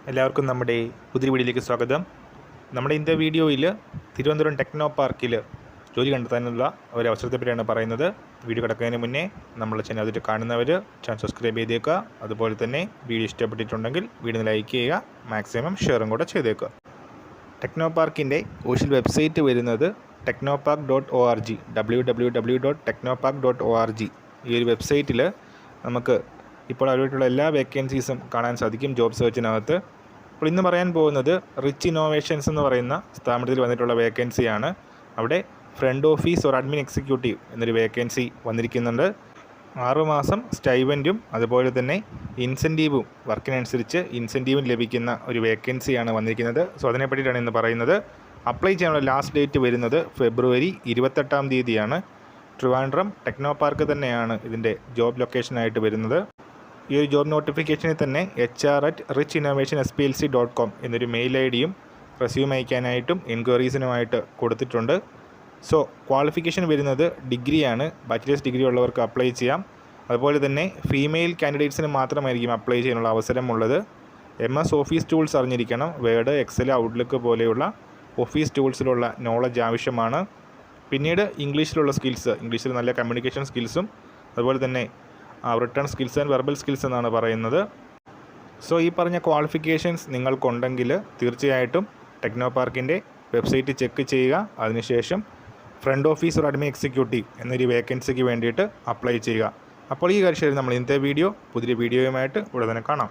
എല്ലാവർക്കും നമ്മുടെ പുതിയ വീഡിയോയിലേക്ക് സ്വാഗതം. നമ്മുടെ ഇന്നത്തെ വീഡിയോയിൽ തിരുവനന്തപുരം ടെക്നോ പാർക്കിൽ ജോലി കണ്ടെത്താനുള്ള ഒരു അവസരത്തെപ്പറ്റിയാണ് പറയുന്നത്. വീഡിയോ കിടക്കുന്നതിന് മുന്നേ നമ്മുടെ ചാനൽ അതിൽ കാണുന്നവർ ചാനൽ സബ്സ്ക്രൈബ് ചെയ്തേക്കുക. അതുപോലെ തന്നെ വീഡിയോ ഇഷ്ടപ്പെട്ടിട്ടുണ്ടെങ്കിൽ വീഡിയോ ലൈക്ക് ചെയ്യുക, മാക്സിമം ഷെയറും കൂടെ ചെയ്തേക്കുക. ടെക്നോ പാർക്കിൻ്റെ ഒഫീഷ്യൽ വെബ്സൈറ്റ് വരുന്നത് technopark.org www.technopark.org. ഈ ഒരു വെബ്സൈറ്റിൽ നമുക്ക് ഇപ്പോൾ അവരുമായിട്ടുള്ള എല്ലാ വേക്കൻസീസും കാണാൻ സാധിക്കും ജോബ് സെർച്ചിനകത്ത്. അപ്പോൾ ഇന്ന് പറയാൻ പോകുന്നത് റിച്ച് ഇന്നോവേഷൻസ് എന്ന് പറയുന്ന സ്ഥാപനത്തിൽ വന്നിട്ടുള്ള വേക്കൻസിയാണ്. അവിടെ front office or admin executive എന്നൊരു വേക്കൻസി വന്നിരിക്കുന്നുണ്ട്. 6 മാസം സ്റ്റൈവൻറ്റും അതുപോലെ തന്നെ ഇൻസെൻറ്റീവും വർക്കിനനുസരിച്ച് ഇൻസെൻറ്റീവും ലഭിക്കുന്ന ഒരു വേക്കൻസിയാണ് വന്നിരിക്കുന്നത്. സോ അതിനെ പറ്റിയിട്ടാണ് ഇന്ന് പറയുന്നത്. അപ്ലൈ ചെയ്യാനുള്ള ലാസ്റ്റ് ഡേറ്റ് വരുന്നത് ഫെബ്രുവരി 28-ാം തീയതിയാണ്. ട്രിവാൻഡ്രം ടെക്നോ പാർക്ക് തന്നെയാണ് ഇതിൻ്റെ ജോബ് ലൊക്കേഷനായിട്ട് വരുന്നത്. ഈ ഒരു ജോബ് നോട്ടിഫിക്കേഷനിൽ തന്നെ hr@richinnovationSPLC.com എന്നൊരു മെയിൽ ഐഡിയും റെസ്യൂം അയക്കാനായിട്ടും എൻക്വയറീസിനുമായിട്ട് കൊടുത്തിട്ടുണ്ട്. സോ ക്വാളിഫിക്കേഷൻ വരുന്നത് ഡിഗ്രിയാണ്. ബാച്ചിലേഴ്സ് ഡിഗ്രി ഉള്ളവർക്ക് അപ്ലൈ ചെയ്യാം. അതുപോലെ തന്നെ ഫീമെയിൽ കാൻഡിഡേറ്റ്സിന് മാത്രമായിരിക്കും അപ്ലൈ ചെയ്യാനുള്ള അവസരമുള്ളത്. MS ഓഫീസ് ടൂൾസ് അറിഞ്ഞിരിക്കണം. വേർഡ്, എക്സൽ, ഔട്ട്ലുക്ക് പോലെയുള്ള ഓഫീസ് ടൂൾസിലുള്ള നോളജ് ആവശ്യമാണ്. പിന്നീട് ഇംഗ്ലീഷിലുള്ള സ്കിൽസ്, ഇംഗ്ലീഷിൽ നല്ല കമ്മ്യൂണിക്കേഷൻ സ്കിൽസും അതുപോലെ തന്നെ return skills and verbal skills എന്നാണ് പറയുന്നത്. സോ ഈ പറഞ്ഞ ക്വാളിഫിക്കേഷൻസ് നിങ്ങൾക്കുണ്ടെങ്കിൽ തീർച്ചയായിട്ടും ടെക്നോ പാർക്കിൻ്റെ വെബ്സൈറ്റ് ചെക്ക് ചെയ്യുക. അതിനുശേഷം ഫ്രണ്ട് ഓഫീസ് ഒരു അഡ്മിൻ എക്സിക്യൂട്ടീവ് എന്നൊരു വേക്കൻസിക്ക് വേണ്ടിയിട്ട് അപ്ലൈ ചെയ്യുക. അപ്പോൾ ഈ കാര്യം നമ്മൾ ഇന്നത്തെ വീഡിയോ പുതിയ വീഡിയോയുമായിട്ട് ഉടനെ കാണാം.